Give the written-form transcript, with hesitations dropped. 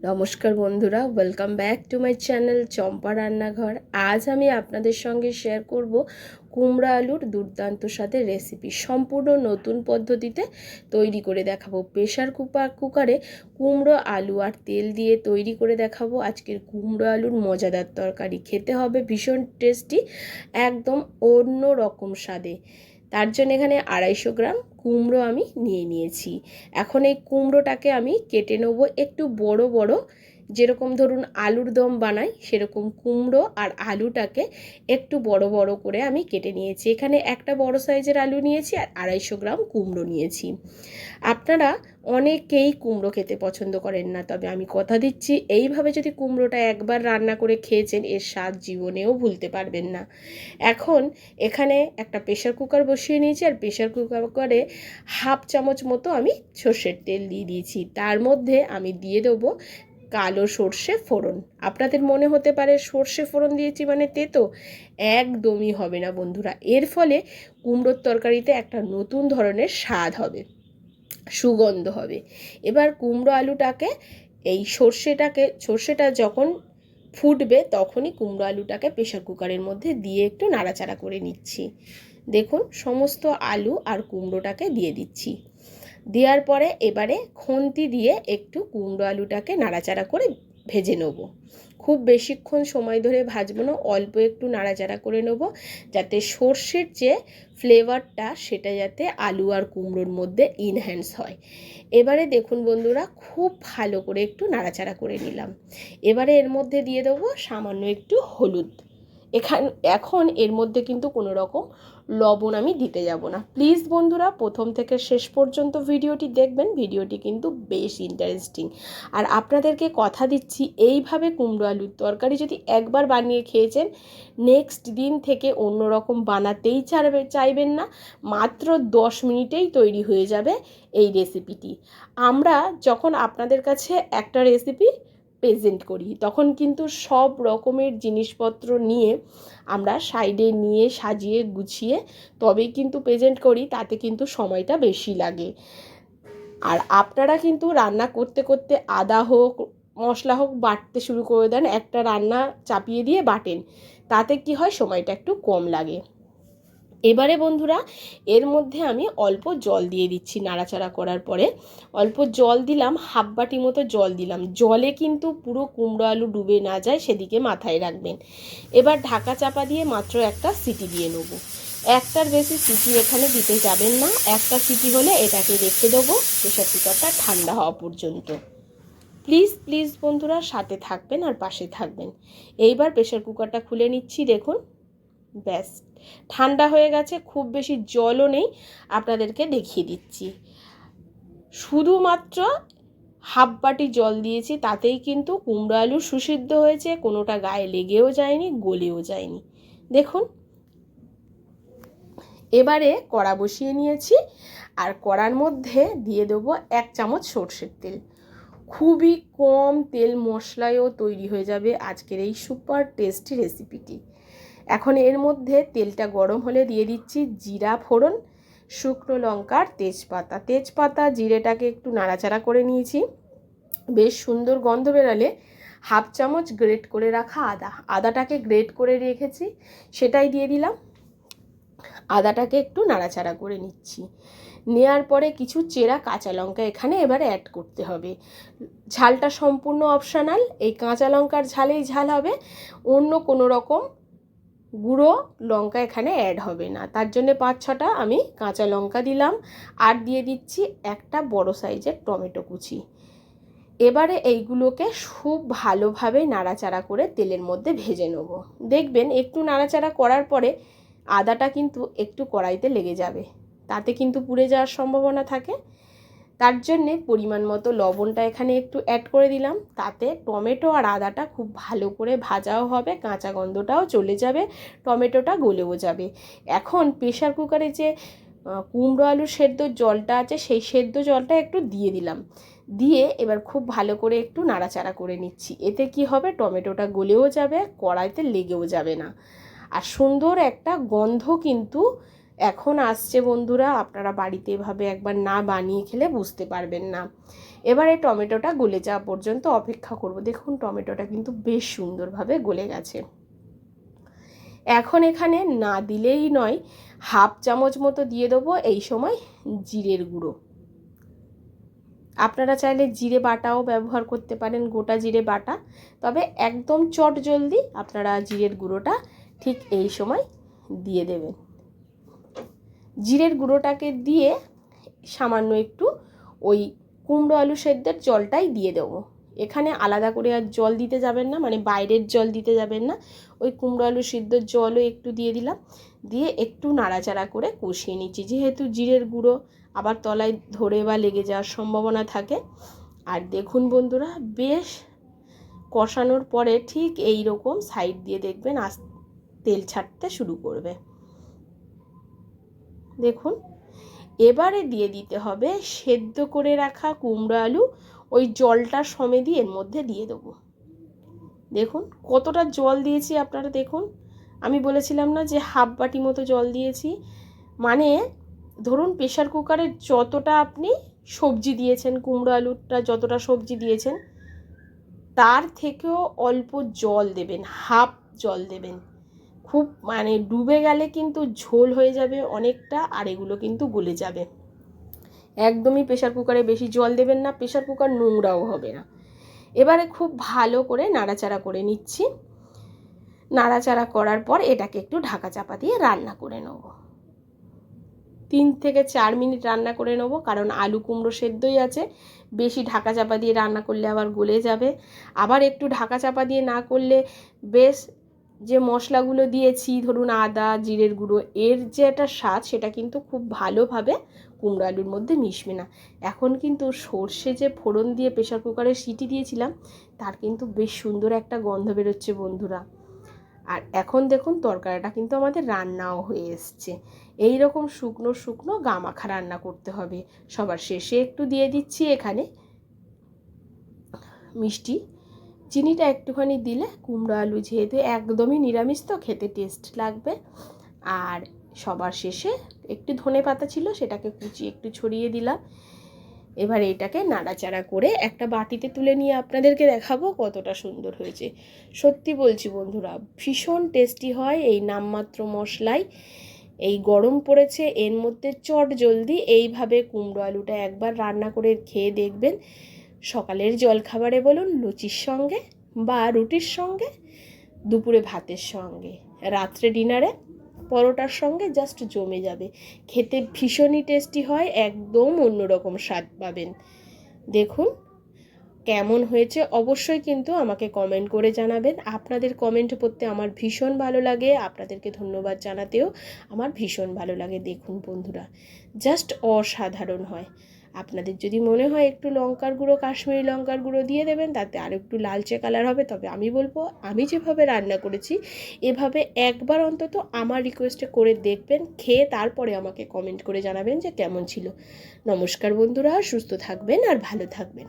নমস্কার বন্ধুরা, welcome back to my channel Champa রান্নাঘর। আজ আমি আপনাদের সঙ্গে শেয়ার করব কুমড়ো আলুর দুর্দান্ত স্বাদের রেসিপি। সম্পূর্ণ নতুন পদ্ধতিতে তৈরি করে দেখাবো। প্রেশার কুকারে কুমড়ো আলু আর তেল দিয়ে তৈরি করে দেখাবো আজকের কুমড়ো আলুর মজাদার তরকারি। খেতে হবে ভীষণ টেস্টি, একদম অন্য রকম স্বাদে। তার জন্য এখানে 250 গ্রাম কুমড়ো আমি নিয়েছি। এখন এই কুমড়োটাকে আমি কেটে নেব একটু বড় বড়, যেরকম ধরুন আলুর দম বানাই সেরকম কুমড়ো আর আলুটাকে একটু বড় বড় করে আমি কেটে নিয়েছি। এখানে একটা বড় সাইজের আলু নিয়েছি আর 250 গ্রাম কুমড়ো নিয়েছি। আপনারা অনেকেই কুমড়ো খেতে পছন্দ করেন না, তবে আমি কথা দিচ্ছি এইভাবে যদি কুমড়োটা একবার রান্না করে খেয়েছেন এর স্বাদ জীবনেও ভুলতে পারবেন না। এখন এখানে একটা প্রেশার কুকার বসিয়ে নিয়েছি আর প্রেশার কুকারে হাফ চামচ মতো আমি সর্ষের তেল দিয়ে দিয়েছি। তার মধ্যে আমি দিয়ে দেবো কালো সর্ষে ফোড়ন। আপনাদের মনে হতে পারে সর্ষে ফোড়ন দিয়েছি মানে তেতো, একদমই হবে না বন্ধুরা। এর ফলে কুমড়োর তরকারিতে একটা নতুন ধরনের স্বাদ হবে, সুগন্ধ হবে। এবার কুমড়ো আলুটাকে এই সর্ষেটা যখন ফুটবে তখনই কুমড়ো আলুটাকে প্রেশার কুকারের মধ্যে দিয়ে একটু নাড়াচাড়া করে নিচ্ছি। দেখুন সমস্ত আলু আর কুমড়োটাকে দিয়ে দিচ্ছি। দেওয়ার পরে এবারে খুন্তি দিয়ে একটু কুমড়ো আলুটাকে নাড়াচাড়া করে ভেজে নেব। খুব বেশিক্ষণ সময় ধরে ভাজবো না, অল্প একটু নাড়াচাড়া করে নেব, যাতে সর্ষের যে ফ্লেভারটা সেটা যাতে আলু আর কুমড়োর মধ্যে ইনহ্যান্স হয়। এবারে দেখুন বন্ধুরা, খুব ভালো করে একটু নাড়াচাড়া করে নিলাম। এবারে এর মধ্যে দিয়ে দেবো সামান্য একটু হলুদ। এখন এর মধ্যে কিন্তু কোনো রকম লবণ আমি দিতে যাব না। প্লিজ বন্ধুরা প্রথম থেকে শেষ পর্যন্ত ভিডিওটি দেখবেন, ভিডিওটি কিন্তু বেশ ইন্টারেস্টিং। আর আপনাদেরকে কথা দিচ্ছি এইভাবে কুমড়ো আলুর তরকারি যদি একবার বানিয়ে খেয়েছেন নেক্সট দিন থেকে অন্য রকম বানাতেই চাইবেন না। মাত্র 10 মিনিটেই তৈরি হয়ে যাবে এই রেসিপিটি। আমরা যখন আপনাদের কাছে একটা রেসিপি প্রেজেন্ট করি তখন কিন্তু সব রকমের জিনিসপত্র নিয়ে আমরা সাইডে নিয়ে সাজিয়ে গুছিয়ে তবেই কিন্তু প্রেজেন্ট করি, তাতে কিন্তু সময়টা বেশি লাগে। আর আপনারা কিন্তু রান্না করতে করতে আদা হোক মশলা হোক বাটতে শুরু করে দেন, একটা রান্না চাপিয়ে দিয়ে বাটেন, তাতে কি হয় সময়টা একটু কম লাগে। এবারে বন্ধুরা এর মধ্যে আমি অল্প জল দিয়ে দিচ্ছি। নাড়াচাড়া করার পরে অল্প জল দিলাম, হাফ বাটি মতো জল দিলাম। জলে কিন্তু পুরো কুমড়ো আলু ডুবে না যায় সেদিকে মাথায় রাখবেন। এবার ঢাকা চাপা দিয়ে মাত্র একটা সিটি দিয়ে নেব। একটার বেশি সিটি এখানে দিতে যাবেন না, একটা সিটি হলে এটাকে রেখে দেবো প্রেশার কুকারটা ঠান্ডা হওয়া পর্যন্ত। প্লিজ প্লিজ বন্ধুরা সাথে থাকবেন আর পাশে থাকবেন। এইবার প্রেশার কুকারটা খুলে নিচ্ছি। দেখুন ব্যাস ঠান্ডা হয়ে গেছে, খুব বেশি জলও নেই। আপনাদেরকে দেখিয়ে দিচ্ছি, শুধুমাত্র হাফ বাটি জল দিয়েছি, তাতেই কিন্তু কুমড়ো আলু সুসিদ্ধ হয়েছে, কোনোটা গায়ে লেগেও যায়নি, গলেও যায়নি। দেখুন এবারে কড়া বসিয়ে নিয়েছি আর কড়ার মধ্যে দিয়ে দেবো 1 চামচ সর্ষের তেল। খুবই কম তেল মশলায়ও তৈরি হয়ে যাবে আজকের এই সুপার টেস্টি রেসিপিটি। এখন এর মধ্যে তেলটা গরম হলে দিয়ে দিচ্ছি জিরা ফোড়ন, শুকনো লঙ্কার তেজপাতা জিরেটাকে একটু নাড়াচাড়া করে নিয়েছি। বেশ সুন্দর গন্ধ বেরালে হাফ চামচ গ্রেট করে রাখা আদাটাকে গ্রেট করে রেখেছি সেটাই দিয়ে দিলাম। আদাটাকে একটু নাড়াচাড়া করে নিচ্ছি। নেওয়ার পরে কিছু চেরা কাঁচা লঙ্কা এখানে এবারে অ্যাড করতে হবে। ঝালটা সম্পূর্ণ অপশনাল, এই কাঁচা লঙ্কার ঝালেই ঝাল হবে, অন্য কোনো রকম গুঁড়ো লঙ্কা এখানে অ্যাড হবে না। তার জন্য 5-6টা আমি কাঁচা লঙ্কা দিলাম আর দিয়ে দিচ্ছি একটা বড় সাইজের টমেটো কুচি। এবারে এইগুলোকে খুব ভালোভাবে নাড়াচাড়া করে তেলের মধ্যে ভেজে নেব। দেখবেন একটু নাড়াচাড়া করার পরে আদাটা কিন্তু একটু কড়াইতে লেগে যাবে, তাতে কিন্তু পুড়ে যাওয়ার সম্ভাবনা থাকে। তার জন্যে পরিমাণ মতো লবণটা এখানে একটু অ্যাড করে দিলাম, তাতে টমেটো আর আদাটা খুব ভালো করে ভাজাও হবে, কাঁচা গন্ধটাও চলে যাবে, টমেটোটা গলেও যাবে। এখন প্রেশার কুকারে যে কুমড়ো আলু সেদ্ধ জলটা আছে সেই সেদ্ধ জলটা একটু দিয়ে দিলাম, দিয়ে এবার খুব ভালো করে একটু নাড়াচাড়া করে নিচ্ছি। এতে কি হবে, টমেটোটা গলেও যাবে, কড়াইতে লেগেও যাবে না, আর সুন্দর একটা গন্ধ কিন্তু এখন আসছে বন্ধুরা। আপনারা বাড়িতে এভাবে একবার না বানিয়ে খেলে বুঝতে পারবেন না। এবারে টমেটোটা গলে যাওয়া পর্যন্ত অপেক্ষা করব। দেখুন টমেটোটা কিন্তু বেশ সুন্দরভাবে গলে গেছে। এখন এখানে না দিলেই নয়, হাফ চামচ মতো দিয়ে দেবো এই সময় জিরের গুঁড়ো। আপনারা চাইলে জিরে বাটাও ব্যবহার করতে পারেন, গোটা জিরে বাটা, তবে একদম চট জলদি আপনারা জিরের গুঁড়োটা ঠিক এই সময় দিয়ে দেবেন। জিরের গুঁড়োটাকে দিয়ে সামান্য একটু ওই কুমড়ো আলু সেদ্ধের জলটাই দিয়ে দেবো। এখানে আলাদা করে আর জল দিতে যাবেন না, মানে বাইরের জল দিতে যাবেন না, ওই কুমড়ো আলু সিদ্ধর জলও একটু দিয়ে দিলাম, দিয়ে একটু নাড়াচাড়া করে কষিয়ে নিচ্ছি। যেহেতু জিরের গুঁড়ো আবার তলায় ধরে বা লেগে যাওয়ার সম্ভাবনা থাকে। আর দেখুন বন্ধুরা, বেশ কষানোর পরে ঠিক এই রকম সাইড দিয়ে দেখবেন তেল ছাড়তে শুরু করবে। দেখুন এবারে দিয়ে দিতে হবে সেদ্ধ করে রাখা কুমড়ো আলু, ওই জলটা সমেত এর মধ্যে দিয়ে দেবো। দেখুন কতটা জল দিয়েছি আপনারা দেখুন, আমি বলেছিলাম না যে হাফ বাটি মতো জল দিয়েছি, মানে ধরুন প্রেশার কুকারে যতটা আপনি সবজি দিয়েছেন, কুমড়ো আলুটা যতটা সবজি দিয়েছেন তার থেকেও অল্প জল দেবেন, হাফ জল দেবেন। খুব মানে ডুবে গেলে কিন্তু ঝোল হয়ে যাবে অনেকটা, আর এগুলো কিন্তু গলে যাবে। একদমই প্রেশার কুকারে বেশি জল দেবেন না, প্রেশার কুকার নোংরাও হবে না। এবারে খুব ভালো করে নাড়াচাড়া করে নিচ্ছি। নাড়াচাড়া করার পর এটাকে একটু ঢাকা চাপা দিয়ে রান্না করে নেব। 3 থেকে 4 মিনিট রান্না করে নেব, কারণ আলু কুমড়ো সেদ্ধই আছে, বেশি ঢাকা চাপা দিয়ে রান্না করলে আবার গলে যাবে। আবার একটু ঢাকা চাপা দিয়ে না করলে বেশ যে মশলাগুলো দিয়েছি, ধরুন আদা জিরের গুঁড়ো, এর যে একটা স্বাদ সেটা কিন্তু খুব ভালোভাবে কুমড়ো আলুর মধ্যে মিশবে না। এখন কিন্তু সর্ষে যে ফোড়ন দিয়ে প্রেশার কুকারে সিটি দিয়েছিলাম তার কিন্তু বেশ সুন্দর একটা গন্ধ বেরোচ্ছে বন্ধুরা। আর এখন দেখুন তরকারিটা কিন্তু আমাদের রান্নাও হয়ে এসছে। এই রকম শুকনো শুকনো গামাখা রান্না করতে হবে। সবার শেষে একটু দিয়ে দিচ্ছি এখানে মিষ্টি, চিনিটা একটুখানি দিলে কুমড়ো আলু যেহেতু একদমই নিরামিষ তো খেতে টেস্ট লাগবে। আর সবার শেষে একটু ধনে পাতা ছিল, সেটাকে কুচিয়ে একটু ছড়িয়ে দিলাম। এবার এইটাকে নাড়াচাড়া করে একটা বাটিতে তুলে নিয়ে আপনাদেরকে দেখাবো কতটা সুন্দর হয়েছে। সত্যি বলছি বন্ধুরা, ভীষণ টেস্টি হয় এই নামমাত্র মশলায়। এই গরম পড়েছে, এর মধ্যে চট জলদি এইভাবে কুমড়ো আলুটা একবার রান্না করে খেয়ে দেখবেন। সকালের জলখাবারে বলুন, লুচির সঙ্গে বা রুটির সঙ্গে, দুপুরে ভাতের সঙ্গে, রাত্রে ডিনারে পরোটার সঙ্গে জাস্ট জমে যাবে। খেতে ভীষণই টেস্টি হয়, একদম অন্যরকম স্বাদ পাবেন। দেখুন কেমন হয়েছে অবশ্যই কিন্তু আমাকে কমেন্ট করে জানাবেন। আপনাদের কমেন্ট পড়তে আমার ভীষণ ভালো লাগে, আপনাদেরকে ধন্যবাদ জানাতেও আমার ভীষণ ভালো লাগে। দেখুন বন্ধুরা, জাস্ট অসাধারণ হয়। আপনাদের যদি মনে হয় একটু লঙ্কার গুঁড়ো, কাশ্মীরি লঙ্কার গুঁড়ো দিয়ে দেবেন, তাতে আর একটু লালচে কালার হবে। তবে আমি বলবো আমি যেভাবে রান্না করেছি এভাবে একবার অন্তত আমার রিকোয়েস্টে করে দেখবেন, খেয়ে তারপরে আমাকে কমেন্ট করে জানাবেন যে কেমন ছিল। নমস্কার বন্ধুরা, সুস্থ থাকবেন আর ভালো থাকবেন।